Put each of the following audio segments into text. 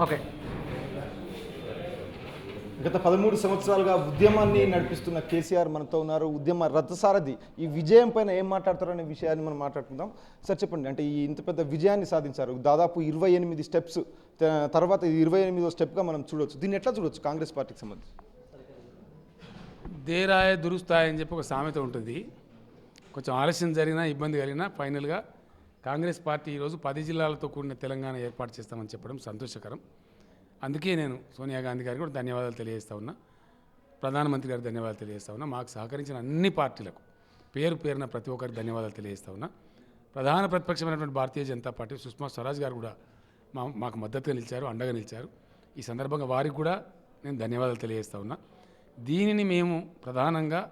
Okay. గత 13 సంవత్సరాలుగా ఉద్యమాన్ని నడిపిస్తున్న కేసీఆర్ మనతో ఉన్నారు. ఉద్యమ రథసారథి. ఈ విజయం పైన ఏం మాట్లాడతారో అనే విషయాన్ని మనం మాట్లాడుకుందాం. సార్ చెప్పండి, అంటే ఈ ఇంత పెద్ద విజయాన్ని సాధించారు, దాదాపు 28 స్టెప్స్ తర్వాత 28వ స్టెప్గా మనం చూడవచ్చు. దీన్ని ఎట్లా చూడవచ్చు కాంగ్రెస్ పార్టీకి సంబంధించి? దేరాయ దురుస్తాయ అని చెప్పి ఒక సామెత ఉంటుంది. కొంచెం ఆలస్యం జరిగినా ఇబ్బంది కలిగినా ఫైనల్గా కాంగ్రెస్ పార్టీ ఈరోజు 10 జిల్లాలతో కూడిన తెలంగాణ ఏర్పాటు చేస్తామని చెప్పడం సంతోషకరం. అందుకే నేను సోనియా గాంధీ గారికి కూడా ధన్యవాదాలు తెలియజేస్తా ఉన్నా, ప్రధానమంత్రి గారికి ధన్యవాదాలు తెలియజేస్తా ఉన్నా, మాకు సహకరించిన అన్ని పార్టీలకు పేరు పేరున ప్రతి ఒక్కరికి ధన్యవాదాలు తెలియజేస్తా ఉన్నా. ప్రధాన ప్రతిపక్షమైనటువంటి భారతీయ జనతా పార్టీ సుష్మా స్వరాజ్ గారు కూడా మాకు మద్దతుగా నిలిచారు, అండగా నిలిచారు. ఈ సందర్భంగా వారికి కూడా నేను ధన్యవాదాలు తెలియజేస్తా ఉన్నా. దీనిని మేము ప్రధానంగా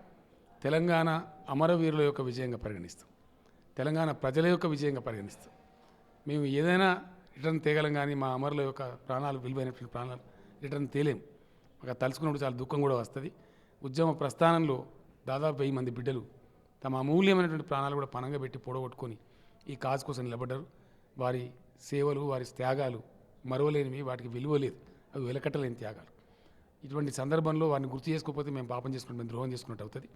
తెలంగాణ అమరవీరుల యొక్క విజయంగా పరిగణిస్తాం, తెలంగాణ ప్రజల యొక్క విజయంగా పరిగణిస్తాం. మేము ఏదైనా రిటర్న్ తేగలం, కానీ మా అమరుల యొక్క ప్రాణాలు, విలువైనటువంటి ప్రాణాలు రిటర్న్ తేలేము. మాకు తలుచుకున్నప్పుడు చాలా దుఃఖం కూడా వస్తుంది. ఉద్యమ ప్రస్థానంలో దాదాపు 1000 మంది బిడ్డలు తమ అమూల్యమైనటువంటి ప్రాణాలు కూడా పణంగా పెట్టి పొడగొట్టుకొని ఈ కాజ్ కోసం నిలబడ్డారు. వారి సేవలు, వారి త్యాగాలు మరవలేనివి, వాటికి విలువ లేదు, అవి వెలకట్టలేని త్యాగాలు. ఇటువంటి సందర్భంలో వారిని గుర్తు చేసుకోకపోతే మేము పాపం చేసుకుంటే మేము ద్రోహం చేసుకున్నట్టు అవుతుంది.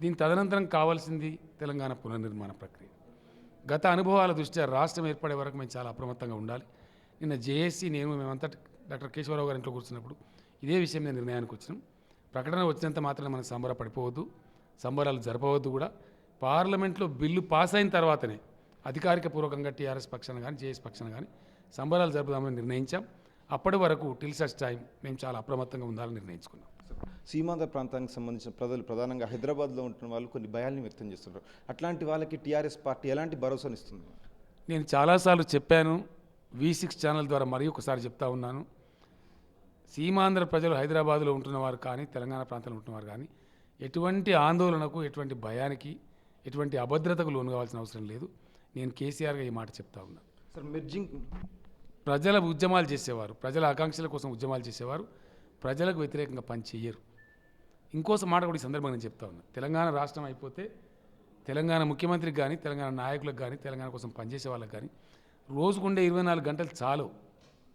దీని తదనంతరం కావాల్సింది తెలంగాణ పునర్నిర్మాణ ప్రక్రియ. గత అనుభవాల దృష్ట్యా రాష్ట్రం ఏర్పడే వరకు మేము చాలా అప్రమత్తంగా ఉండాలి. నిన్న జేఏసీ మేమంతా డాక్టర్ కేశవరావు గారి ఇంట్లో కూర్చున్నప్పుడు ఇదే విషయం మీద నిర్ణయానికి వచ్చినాం. ప్రకటన వచ్చినంత మాత్రమే మనకు సంబరపడిపోవద్దు, సంబరాలు జరపవద్దు కూడా. పార్లమెంట్లో బిల్లు పాస్ అయిన తర్వాతనే అధికారిక పూర్వకంగా టీఆర్ఎస్ పక్షాన కానీ జేఎస్ పక్షాన కానీ సంబరాలు జరుపుదామని నిర్ణయించాం. అప్పటి వరకు టిల్ సచ్ టైం మేము చాలా అప్రమత్తంగా ఉండాలని నిర్ణయించుకున్నాం. సీమాంధ్ర ప్రాంతానికి సంబంధించిన ప్రజలు, ప్రధానంగా హైదరాబాద్లో ఉంటున్న వాళ్ళు కొన్ని భయాల్ని వ్యక్తం చేస్తున్నారు. అట్లాంటి వాళ్ళకి టీఆర్ఎస్ పార్టీ ఎలాంటి భరోసాను ఇస్తుంది? నేను చాలాసార్లు చెప్పాను, V6 ఛానల్ ద్వారా మరి ఒకసారి చెప్తా ఉన్నాను. సీమాంధ్ర ప్రజలు హైదరాబాద్లో ఉంటున్నవారు కానీ తెలంగాణ ప్రాంతంలో ఉంటున్నవారు కానీ ఎటువంటి ఆందోళనకు, ఎటువంటి భయానికి, ఎటువంటి అభద్రతకు లోను కావాల్సిన అవసరం లేదు. నేను కేసీఆర్గా ఈ మాట చెప్తా ఉన్నాను. సార్, మెర్జింగ్ ప్రజల ఉద్యమాలు చేసేవారు, ప్రజల ఆకాంక్షల కోసం ఉద్యమాలు చేసేవారు ప్రజలకు వ్యతిరేకంగా పని చేయరు. ఇంకోసం మాట కూడా ఈ సందర్భంగా నేను చెప్తా ఉన్నా. తెలంగాణ రాష్ట్రం అయిపోతే తెలంగాణ ముఖ్యమంత్రికి కానీ, తెలంగాణ నాయకులకు కానీ, తెలంగాణ కోసం పనిచేసే వాళ్ళకి కానీ రోజుకుండే 24 గంటలు చాలు,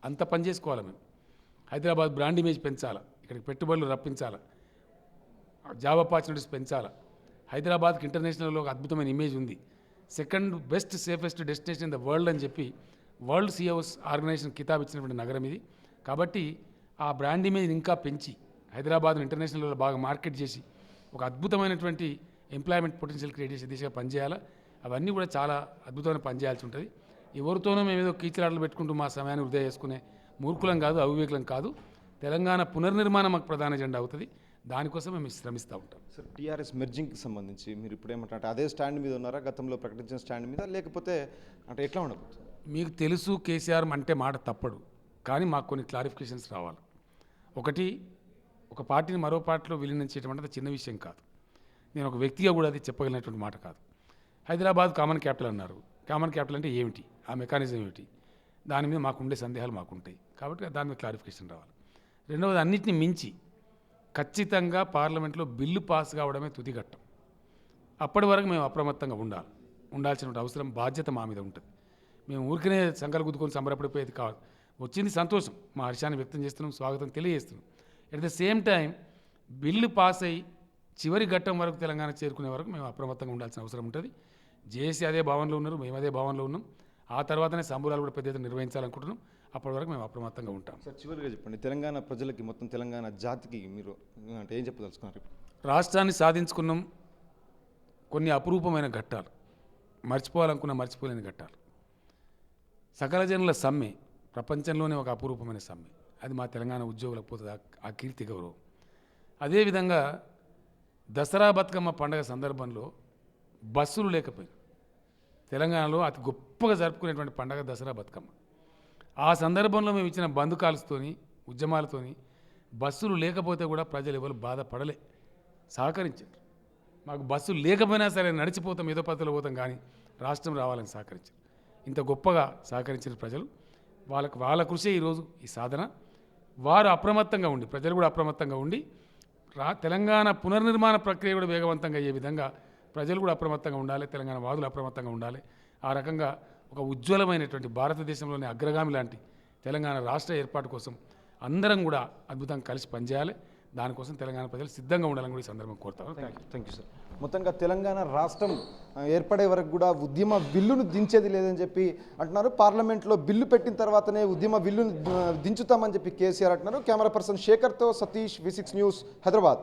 అంత పని చేసుకోవాలి. మేము హైదరాబాద్ బ్రాండ్ ఇమేజ్ పెంచాలా, ఇక్కడికి పెట్టుబడులు రప్పించాలా, జాబ్ ఆపర్చునిటీస్ పెంచాలా. హైదరాబాద్కి ఇంటర్నేషనల్లో ఒక అద్భుతమైన ఇమేజ్ ఉంది. 2nd best safest destination in the world అని చెప్పి వరల్డ్ సిఓస్ ఆర్గనైజేషన్ కితాబ్ ఇచ్చినటువంటి నగరం ఇది. కాబట్టి ఆ బ్రాండ్ ఇమేజ్ ఇంకా పెంచి హైదరాబాద్ను ఇంటర్నేషనల్లో బాగా మార్కెట్ చేసి ఒక అద్భుతమైనటువంటి ఎంప్లాయ్మెంట్ పొటెన్షియల్ క్రియేట్ చేసే దిశగా పనిచేయాలా. అవన్నీ కూడా చాలా అద్భుతమైన పనిచేయాల్సి ఉంటుంది. ఎవరితోనో మేము ఏదో కీచలాటలు పెట్టుకుంటూ మా సమయాన్ని వృధా చేసుకునే మూర్ఖులం కాదు, అవివేకులం కాదు. తెలంగాణ పునర్నిర్మాణం మాకు ప్రధాన ఎజెండా అవుతుంది. దానికోసం మేము శ్రమిస్తూ ఉంటాం. సార్, టీఆర్ఎస్ మెర్జింగ్కి సంబంధించి మీరు ఇప్పుడు ఏమంటారంటే అదే స్టాండ్ మీద ఉన్నారా, గతంలో ప్రకటించిన స్టాండ్ మీద, లేకపోతే అంటే ఎట్లా ఉండబోతుంది? మీకు తెలుసు, కేసీఆర్ అంటే మాట తప్పడు, కానీ మాకు కొన్ని క్లారిఫికేషన్స్ రావాలి. ఒకటి, ఒక పార్టీని మరో పార్టీలో విలీనం చేయడం అంటే చిన్న విషయం కాదు. నేను ఒక వ్యక్తిగా కూడా అది చెప్పగలిగినటువంటి మాట కాదు. హైదరాబాద్ కామన్ క్యాపిటల్ అన్నారు. కామన్ క్యాపిటల్ అంటే ఏమిటి, ఆ మెకానిజం ఏమిటి, దాని మీద మాకు ఉండే సందేహాలు మాకుంటాయి. కాబట్టి దాని మీద క్లారిఫికేషన్ రావాలి. రెండవది, అన్నిటిని మించి ఖచ్చితంగా పార్లమెంట్లో బిల్లు పాస్ కావడమే తుదిఘట్టం. అప్పటి వరకు మేము అప్రమత్తంగా ఉండాల్సిన అవసరం, బాధ్యత మా మీద ఉంటుంది. మేము ఊరికనే సంకలు గుద్దుకొని సంబరపడిపోయేది కాదు. వచ్చింది సంతోషం, మా హర్షాన్ని వ్యక్తం చేస్తున్నాం, స్వాగతం తెలియజేస్తున్నాం. At the same time bill pass అయ్యి చివరి ఘట్టం వరకు తెలంగాణ చేరుకునే వరకు మేము అప్రమత్తంగా ఉండాల్సిన అవసరం ఉంటుంది. జేఏసీ అదే భావనలో ఉన్నారు, మేము అదే భావనలో ఉన్నాం. ఆ తర్వాతనే సంబరాలు కూడా పెద్ద ఎత్తున నిర్వహించాలనుకుంటున్నాం. అప్పటి వరకు మేము అప్రమత్తంగా ఉంటాం. సార్, చివరిగా చెప్పండి, తెలంగాణ ప్రజలకి, మొత్తం తెలంగాణ జాతికి మీరు అంటే ఏం చెప్పదలుచుకున్నారు? రాష్ట్రాన్ని సాధించుకున్నాం. కొన్ని అపురూపమైన ఘట్టాలు, మర్చిపోలేని ఘట్టాలు. సకల జనుల సమ్మె ప్రపంచంలోనే ఒక అపురూపమైన సమ్మె. అది మా తెలంగాణ ఉద్యోగులకు పోతుంది ఆ కీర్తి, గౌరవం. అదేవిధంగా దసరా బతుకమ్మ పండుగ సందర్భంలో బస్సులు లేకపోయినా తెలంగాణలో అతి గొప్పగా జరుపుకునేటువంటి పండుగ దసరా బతుకమ్మ. ఆ సందర్భంలో మేము ఇచ్చిన బంద్ కాల్స్తోని, ఉద్యమాలతోని బస్సులు లేకపోతే కూడా ప్రజలు ఎవరు బాధపడలే, సహకరించారు. మాకు బస్సులు లేకపోయినా సరే నడిచిపోతాం, ఏదో పద్ధతిలో పోతాం, కానీ రాష్ట్రం రావాలని సహకరించారు. ఇంత గొప్పగా సహకరించిన ప్రజలు, వాళ్ళ కృషి ఈరోజు ఈ సాధన. వారు అప్రమత్తంగా ఉండి, ప్రజలు కూడా అప్రమత్తంగా ఉండి, తెలంగాణ పునర్నిర్మాణ ప్రక్రియ కూడా వేగవంతంగా అయ్యే విధంగా ప్రజలు కూడా అప్రమత్తంగా ఉండాలి, తెలంగాణ వాదులు అప్రమత్తంగా ఉండాలి. ఆ రకంగా ఒక ఉజ్వలమైనటువంటి భారతదేశంలోని అగ్రగామి లాంటి తెలంగాణ రాష్ట్ర ఏర్పాటు కోసం అందరం కూడా అద్భుతంగా కలిసి పనిచేయాలి. దానికోసం తెలంగాణ ప్రజలు సిద్ధంగా ఉండాలని కూడా ఈ సందర్భంగా కోరుతాను. Thank you sir. మొత్తంగా తెలంగాణ రాష్ట్రం ఏర్పడే వరకు కూడా ఉద్యమ విల్లును దించేది లేదని చెప్పి అంటున్నారు. పార్లమెంట్లో బిల్లు పెట్టిన తర్వాతనే ఉద్యమ విల్లును దించుతామని చెప్పి కేసీఆర్ అంటున్నారు. కెమెరా పర్సన్ శేఖర్తో సతీష్, V6 న్యూస్, హైదరాబాద్.